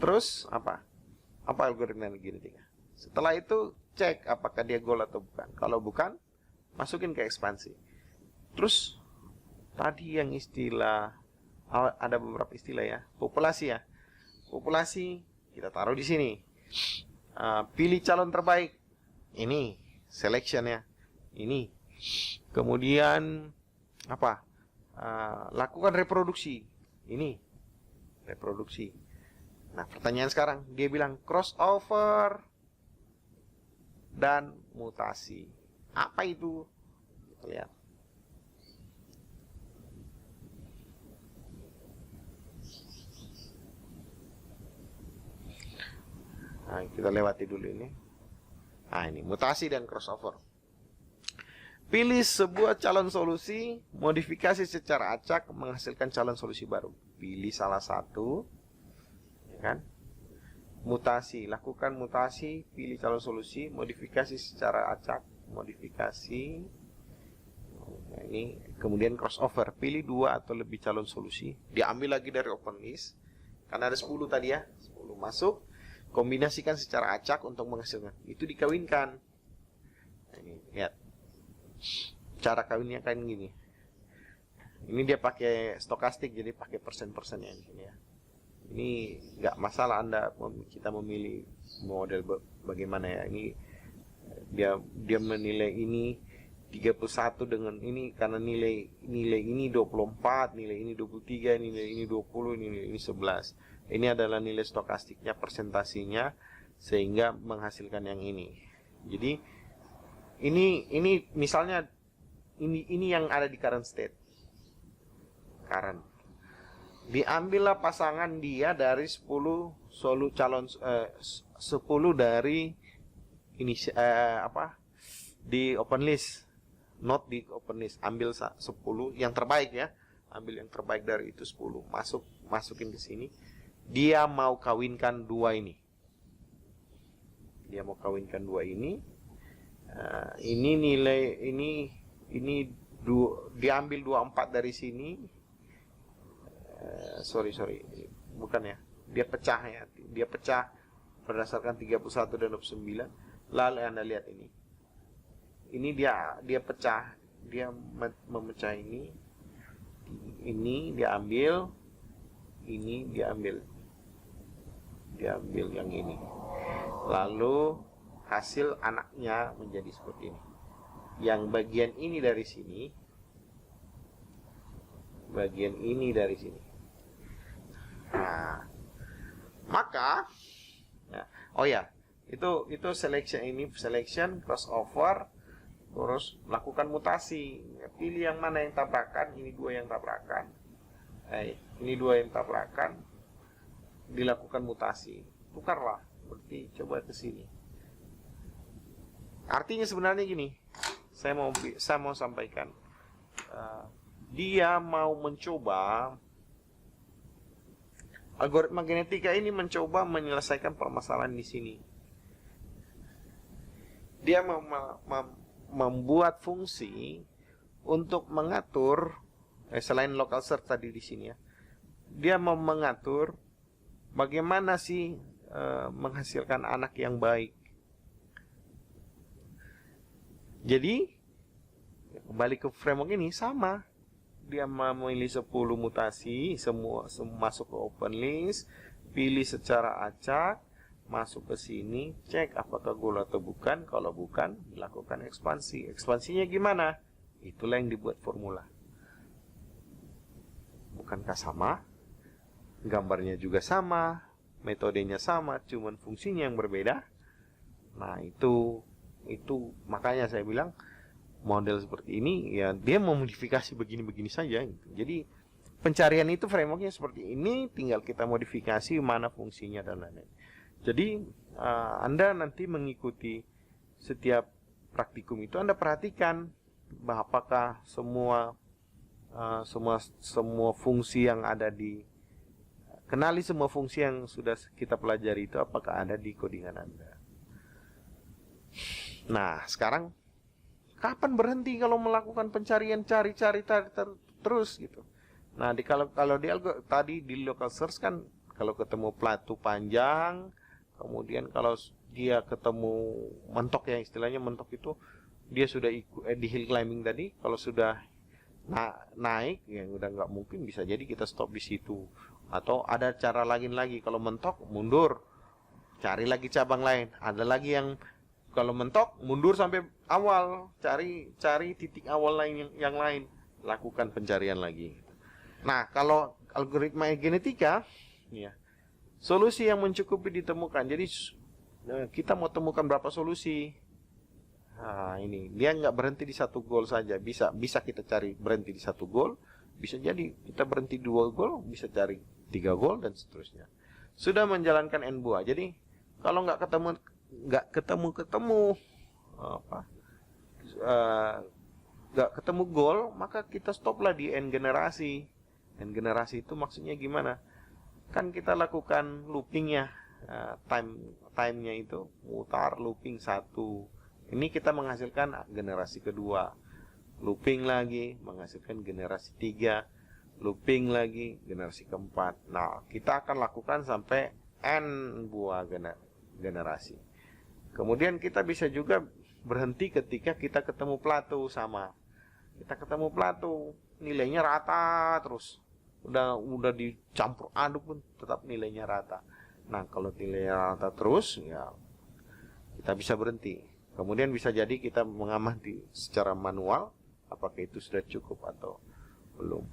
Speaker 1: Terus apa algoritma genetika? Setelah itu cek apakah dia goal atau bukan. Kalau bukan, masukin ke ekspansi. Terus tadi yang istilah, ada beberapa istilah ya, populasi ya. Populasi kita taruh di sini. Pilih calon terbaik. Ini selection ya. Ini. Kemudian lakukan reproduksi. Ini reproduksi. Nah, pertanyaan sekarang, dia bilang crossover dan mutasi. Apa itu? Kita lihat. Nah, kita lewati dulu ini. Nah, ini mutasi dan crossover. Pilih sebuah calon solusi, modifikasi secara acak menghasilkan calon solusi baru. Pilih salah satu, ya kan? Mutasi, lakukan mutasi, pilih calon solusi, modifikasi secara acak, modifikasi. Nah, ini kemudian crossover, pilih 2 atau lebih calon solusi, diambil lagi dari open list. Karena ada 10 tadi ya, 10 masuk, kombinasikan secara acak untuk menghasilkan. Itu dikawinkan. Nah, ini lihat. Cara kawinnya kayak gini. Ini dia pakai stokastik, jadi pakai persen-persennya ini ya. Ini nggak masalah kita memilih model bagaimana ya. Ini dia menilai ini 31 dengan ini karena nilai ini 24, nilai ini 23, nilai ini 20, nilai ini 11. Ini adalah nilai stokastiknya, persentasinya, sehingga menghasilkan yang ini. Jadi Ini misalnya ini yang ada di current state. Diambillah pasangan dia dari 10 calon 10 dari ini di open list. Not di open list, ambil 10 yang terbaik ya. Ambil yang terbaik dari itu 10, masukin ke sini. Dia mau kawinkan dua ini. Ini nilai ini diambil 24 dari sini. Sorry, bukan ya. Dia pecah berdasarkan 31 dan 29. Lalu Anda lihat ini. Ini dia pecah, dia memecah ini dia ambil, ini dia ambil yang ini. Lalu hasil anaknya menjadi seperti ini. Yang bagian ini dari sini, Nah, maka itu selection crossover. Terus lakukan mutasi, pilih yang mana yang tabrakan. Ini dua yang tabrakan, dilakukan mutasi, tukarlah. Berarti coba ke sini. Artinya sebenarnya gini, saya mau sampaikan, dia mau mencoba, algoritma genetika ini mencoba menyelesaikan permasalahan di sini. Dia membuat fungsi untuk mengatur selain local search tadi di sini ya. Dia mau mengatur bagaimana sih menghasilkan anak yang baik. Jadi kembali ke framework ini sama. Dia memilih 10 mutasi, semua masuk ke open list, pilih secara acak, masuk ke sini, cek apakah goal atau bukan. Kalau bukan, dilakukan ekspansi. Ekspansinya gimana? Itulah yang dibuat formula. Bukankah sama? Gambarnya juga sama, metodenya sama, cuman fungsinya yang berbeda. Nah, itu makanya saya bilang model seperti ini ya dia memodifikasi begini-begini saja gitu. Jadi pencarian itu frameworknya seperti ini, tinggal kita modifikasi mana fungsinya dan lain-lain. Jadi Anda nanti mengikuti setiap praktikum itu, Anda perhatikan bahwa apakah semua fungsi yang ada kenali semua fungsi yang sudah kita pelajari itu apakah ada di codingan Anda. Nah, sekarang kapan berhenti kalau melakukan pencarian, cari terus gitu. Nah, kalau tadi di local search kan kalau ketemu platu panjang, kemudian kalau dia ketemu mentok ya, istilahnya mentok itu dia sudah di hill climbing tadi. Kalau sudah naik ya udah nggak mungkin, bisa jadi kita stop di situ. Atau ada cara lain lagi, kalau mentok mundur, cari lagi cabang lain. Ada lagi yang kalau mentok mundur sampai awal, cari titik awal lain yang lain, lakukan pencarian lagi. Nah, kalau algoritma genetika ya, solusi yang mencukupi ditemukan. Jadi kita mau temukan berapa solusi. Nah, ini dia nggak berhenti di satu goal saja. Bisa kita cari berhenti di satu goal. Bisa jadi kita berhenti 2 goal, bisa cari 3 goal dan seterusnya. Sudah menjalankan n buah. Jadi kalau nggak ketemu goal, maka kita stoplah di n generasi. N generasi itu maksudnya gimana? Kan kita lakukan looping ya, time-nya itu mutar looping 1. Ini kita menghasilkan generasi kedua, looping lagi menghasilkan generasi 3, looping lagi generasi keempat. Nah, kita akan lakukan sampai n buah generasi. Kemudian kita bisa juga berhenti ketika kita ketemu platu sama. Kita ketemu platu, nilainya rata terus. Udah dicampur aduk pun tetap nilainya rata. Nah, kalau nilainya rata terus ya kita bisa berhenti. Kemudian bisa jadi kita mengamati secara manual apakah itu sudah cukup atau belum.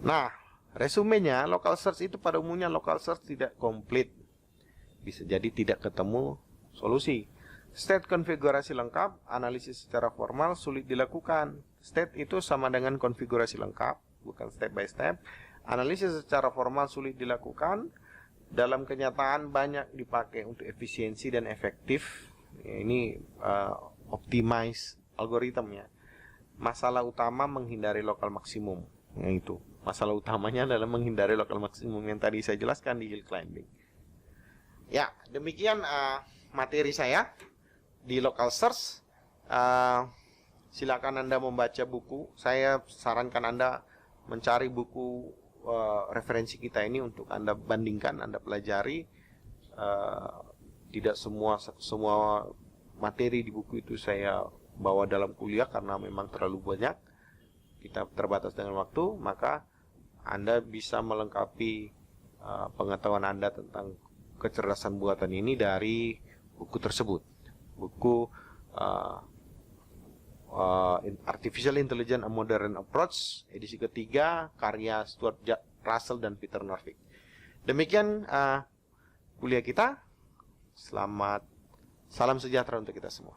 Speaker 1: Nah, resumenya, local search itu pada umumnya local search tidak komplit. Bisa jadi tidak ketemu Solusi. State konfigurasi lengkap, analisis secara formal sulit dilakukan. State itu sama dengan konfigurasi lengkap, bukan step by step. Analisis secara formal sulit dilakukan. Dalam kenyataan banyak dipakai untuk efisiensi dan efektif. Ini optimize algoritmnya. Masalah utama menghindari lokal maksimum. Itu masalah utamanya adalah menghindari lokal maksimum yang tadi saya jelaskan di hill climbing. Ya, demikian materi saya di local search. Silakan Anda membaca buku. Saya sarankan Anda mencari buku referensi kita ini untuk Anda bandingkan, Anda pelajari. Tidak semua materi di buku itu saya bawa dalam kuliah karena memang terlalu banyak. Kita terbatas dengan waktu, maka Anda bisa melengkapi pengetahuan Anda tentang kecerdasan buatan ini dari buku tersebut. Buku Artificial Intelligence: A Modern Approach, edisi ketiga, karya Stuart Russell dan Peter Norvig. Demikian kuliah kita. Salam sejahtera untuk kita semua.